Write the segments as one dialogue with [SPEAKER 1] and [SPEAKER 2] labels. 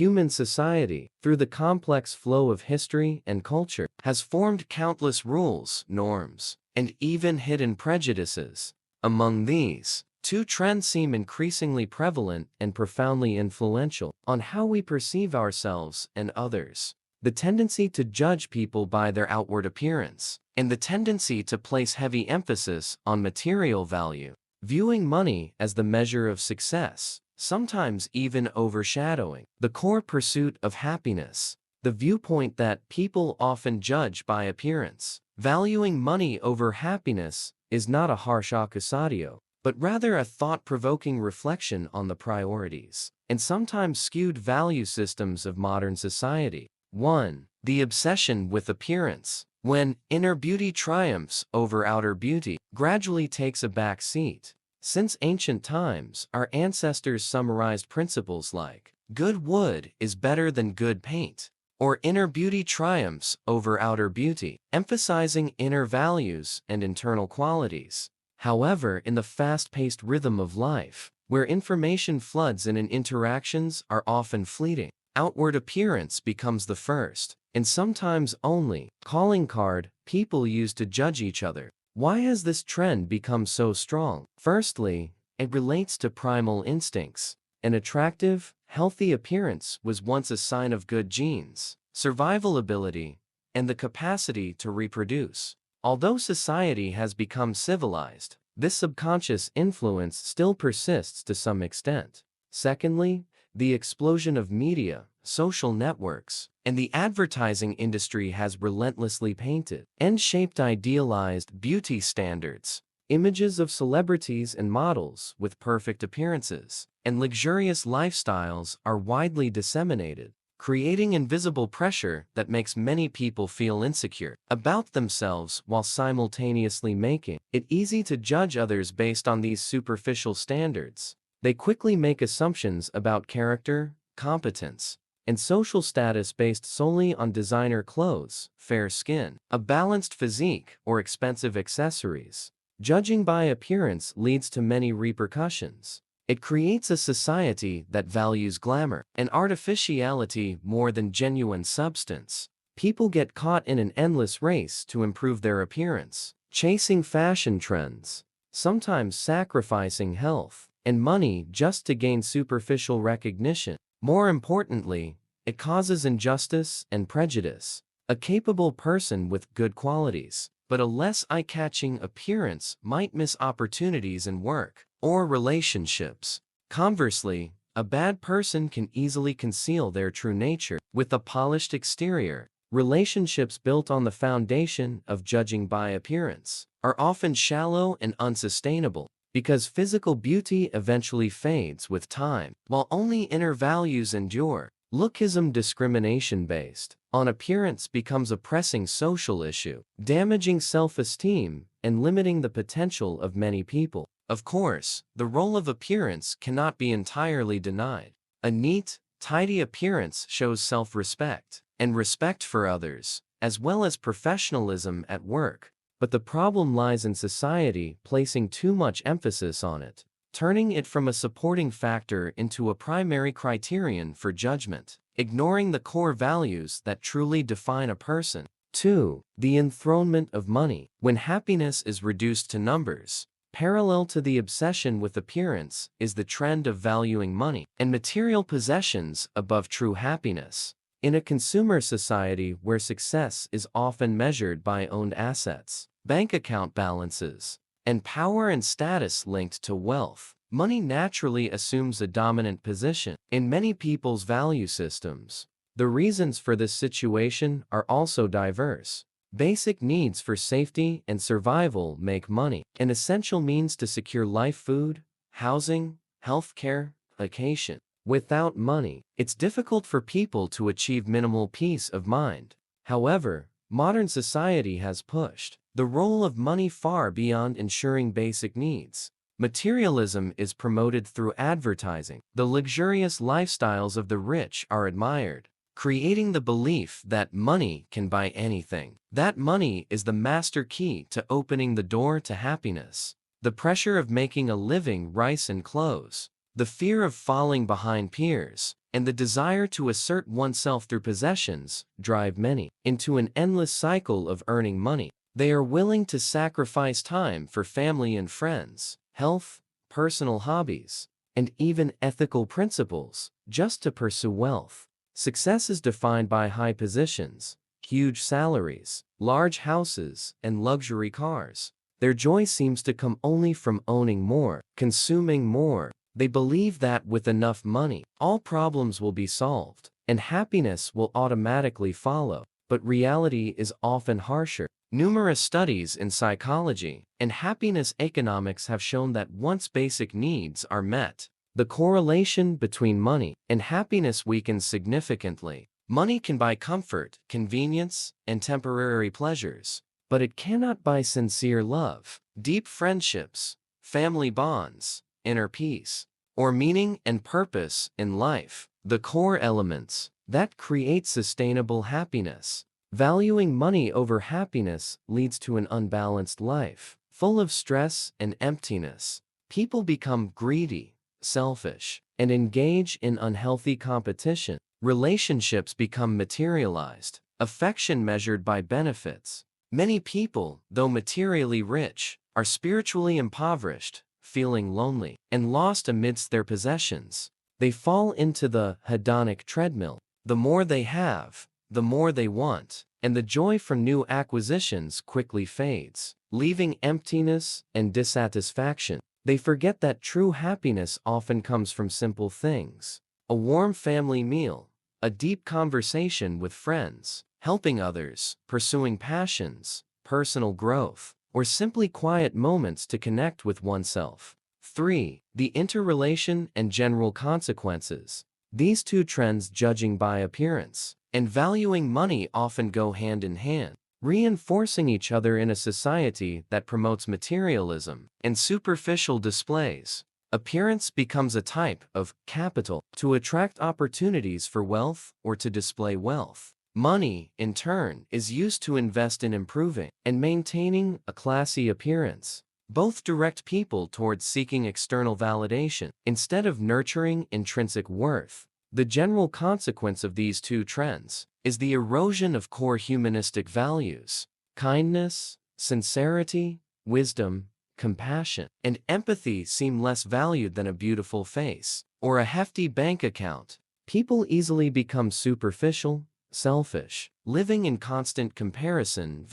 [SPEAKER 1] Human society, through the complex flow of history and culture, has formed countless rules, norms, and even hidden prejudices. Among these, two trends seem increasingly prevalent and profoundly influential on how we perceive ourselves and others: the tendency to judge people by their outward appearance, and the tendency to place heavy emphasis on material value, viewing money as the measure of success, sometimes even overshadowing the core pursuit of happiness. The viewpoint that people often judge by appearance, valuing money over happiness, is not a harsh accusatio, but rather a thought-provoking reflection on the priorities and sometimes skewed value systems of modern society. 1. The obsession with appearance. When inner beauty triumphs over outer beauty, gradually takes a back seat. Since ancient times, our ancestors summarized principles like, "Good wood is better than good paint," or "Inner beauty triumphs over outer beauty," emphasizing inner values and internal qualities. However, in the fast-paced rhythm of life, where information floods in and interactions are often fleeting, outward appearance becomes the first, and sometimes only, calling card people use to judge each other. Why has this trend become so strong? Firstly, it relates to primal instincts. An attractive, healthy appearance was once a sign of good genes, survival ability, and the capacity to reproduce. Although society has become civilized, this subconscious influence still persists to some extent. Secondly, the explosion of media, social networks, and the advertising industry has relentlessly painted and shaped idealized beauty standards. Images of celebrities and models with perfect appearances and luxurious lifestyles are widely disseminated, creating invisible pressure that makes many people feel insecure about themselves while simultaneously making it easy to judge others based on these superficial standards. They quickly make assumptions about character, competence, and social status based solely on designer clothes, fair skin, a balanced physique, or expensive accessories. Judging by appearance leads to many repercussions. It creates a society that values glamour and artificiality more than genuine substance. People get caught in an endless race to improve their appearance, chasing fashion trends, sometimes sacrificing health and money just to gain superficial recognition. More importantly, it causes injustice and prejudice. A capable person with good qualities, but a less eye-catching appearance might miss opportunities in work or relationships. Conversely, a bad person can easily conceal their true nature with a polished exterior. Relationships built on the foundation of judging by appearance are often shallow and unsustainable, because physical beauty eventually fades with time, while only inner values endure. Lookism, discrimination based on appearance, becomes a pressing social issue, damaging self-esteem and limiting the potential of many people. Of course, the role of appearance cannot be entirely denied. A neat, tidy appearance shows self-respect and respect for others, as well as professionalism at work. But the problem lies in society placing too much emphasis on it, turning it from a supporting factor into a primary criterion for judgment, ignoring the core values that truly define a person. 2. The enthronement of money. When happiness is reduced to numbers, parallel to the obsession with appearance is the trend of valuing money and material possessions above true happiness. In a consumer society where success is often measured by owned assets, bank account balances, and power and status linked to wealth, money naturally assumes a dominant position in many people's value systems. The reasons for this situation are also diverse. Basic needs for safety and survival make money an essential means to secure life: food, housing, healthcare, vacation. Without money, it's difficult for people to achieve minimal peace of mind. However, modern society has pushed the role of money far beyond ensuring basic needs. Materialism is promoted through advertising. The luxurious lifestyles of the rich are admired, creating the belief that money can buy anything. That money is the master key to opening the door to happiness. The pressure of making a living, rice and clothes, the fear of falling behind peers, and the desire to assert oneself through possessions drive many into an endless cycle of earning money. They are willing to sacrifice time for family and friends, health, personal hobbies, and even ethical principles just to pursue wealth. Success is defined by high positions, huge salaries, large houses, and luxury cars. Their joy seems to come only from owning more, consuming more. They believe that with enough money, all problems will be solved, and happiness will automatically follow. But reality is often harsher. Numerous studies in psychology and happiness economics have shown that once basic needs are met, the correlation between money and happiness weakens significantly. Money can buy comfort, convenience, and temporary pleasures, but it cannot buy sincere love, deep friendships, family bonds, inner peace, or meaning and purpose in life. The core elements that create sustainable happiness. Valuing money over happiness leads to an unbalanced life, full of stress and emptiness. People become greedy, selfish, and engage in unhealthy competition. Relationships become materialized, affection measured by benefits. Many people, though materially rich, are spiritually impoverished, feeling lonely, and lost amidst their possessions. They fall into the hedonic treadmill. The more they have, the more they want, and the joy from new acquisitions quickly fades, leaving emptiness and dissatisfaction. They forget that true happiness often comes from simple things: a warm family meal, a deep conversation with friends, helping others, pursuing passions, personal growth, or simply quiet moments to connect with oneself. 3. The interrelation and general consequences. These two trends, judging by appearance and valuing money, often go hand in hand, reinforcing each other in a society that promotes materialism and superficial displays. Appearance becomes a type of capital to attract opportunities for wealth or to display wealth. Money, in turn, is used to invest in improving and maintaining a classy appearance. Both direct people towards seeking external validation instead of nurturing intrinsic worth. The general consequence of these two trends is the erosion of core humanistic values. Kindness, sincerity, wisdom, compassion, and empathy seem less valued than a beautiful face or a hefty bank account. People easily become superficial, selfish, living in constant comparison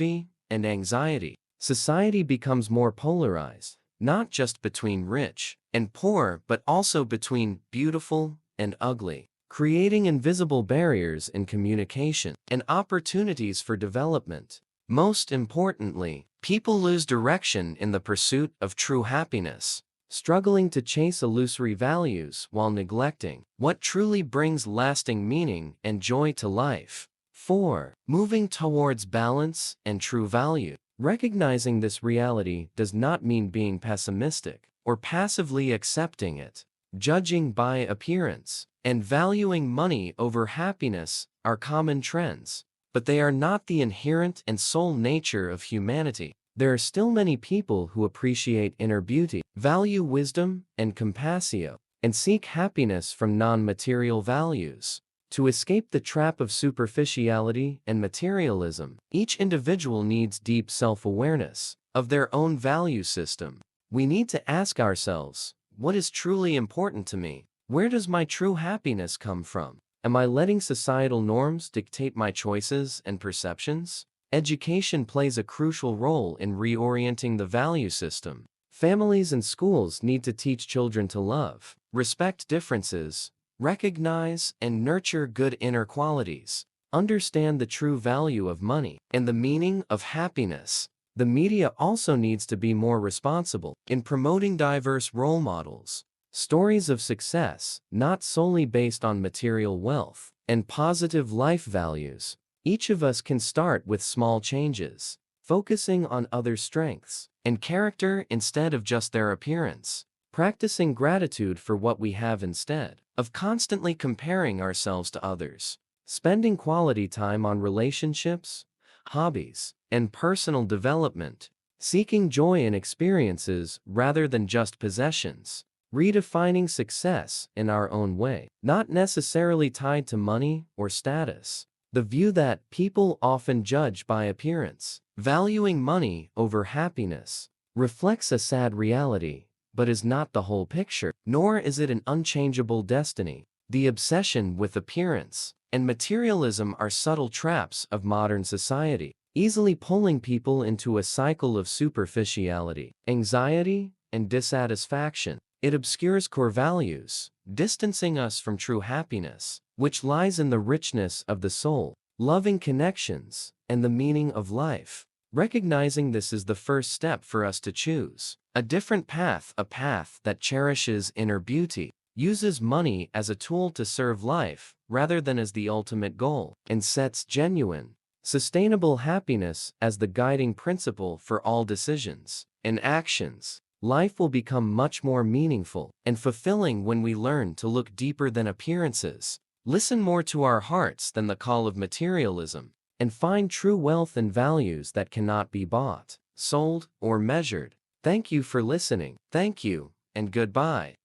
[SPEAKER 1] and anxiety. Society becomes more polarized, not just between rich and poor, but also between beautiful and ugly, creating invisible barriers in communication and opportunities for development. Most importantly, people lose direction in the pursuit of true happiness, struggling to chase illusory values while neglecting what truly brings lasting meaning and joy to life. 4. Moving towards balance and true value. Recognizing this reality does not mean being pessimistic or passively accepting it. Judging by appearance and valuing money over happiness are common trends, but they are not the inherent and sole nature of humanity. There are still many people who appreciate inner beauty, value wisdom and compassion, and seek happiness from non-material values. To escape the trap of superficiality and materialism, each individual needs deep self-awareness of their own value system. We need to ask ourselves, what is truly important to me? Where does my true happiness come from? Am I letting societal norms dictate my choices and perceptions? Education plays a crucial role in reorienting the value system. Families and schools need to teach children to love, respect differences, recognize and nurture good inner qualities, understand the true value of money, and the meaning of happiness. The media also needs to be more responsible in promoting diverse role models, stories of success, not solely based on material wealth, and positive life values. Each of us can start with small changes, focusing on others' strengths and character instead of just their appearance, practicing gratitude for what we have instead of constantly comparing ourselves to others, spending quality time on relationships, hobbies, and personal development, seeking joy in experiences rather than just possessions. redefining success in our own way, not necessarily tied to money or status. The view that people often judge by appearance, valuing money over happiness, reflects a sad reality, but is not the whole picture, nor is it an unchangeable destiny. The obsession with appearance and materialism are subtle traps of modern society, easily pulling people into a cycle of superficiality, anxiety, and dissatisfaction. It obscures core values, distancing us from true happiness, which lies in the richness of the soul, loving connections, and the meaning of life. Recognizing this is the first step for us to choose a different path, a path that cherishes inner beauty, uses money as a tool to serve life rather than as the ultimate goal, and sets genuine, sustainable happiness as the guiding principle for all decisions and actions. Life will become much more meaningful and fulfilling when we learn to look deeper than appearances, listen more to our hearts than the call of materialism, and find true wealth and values that cannot be bought, sold, or measured. Thank you for listening. Thank you, and goodbye.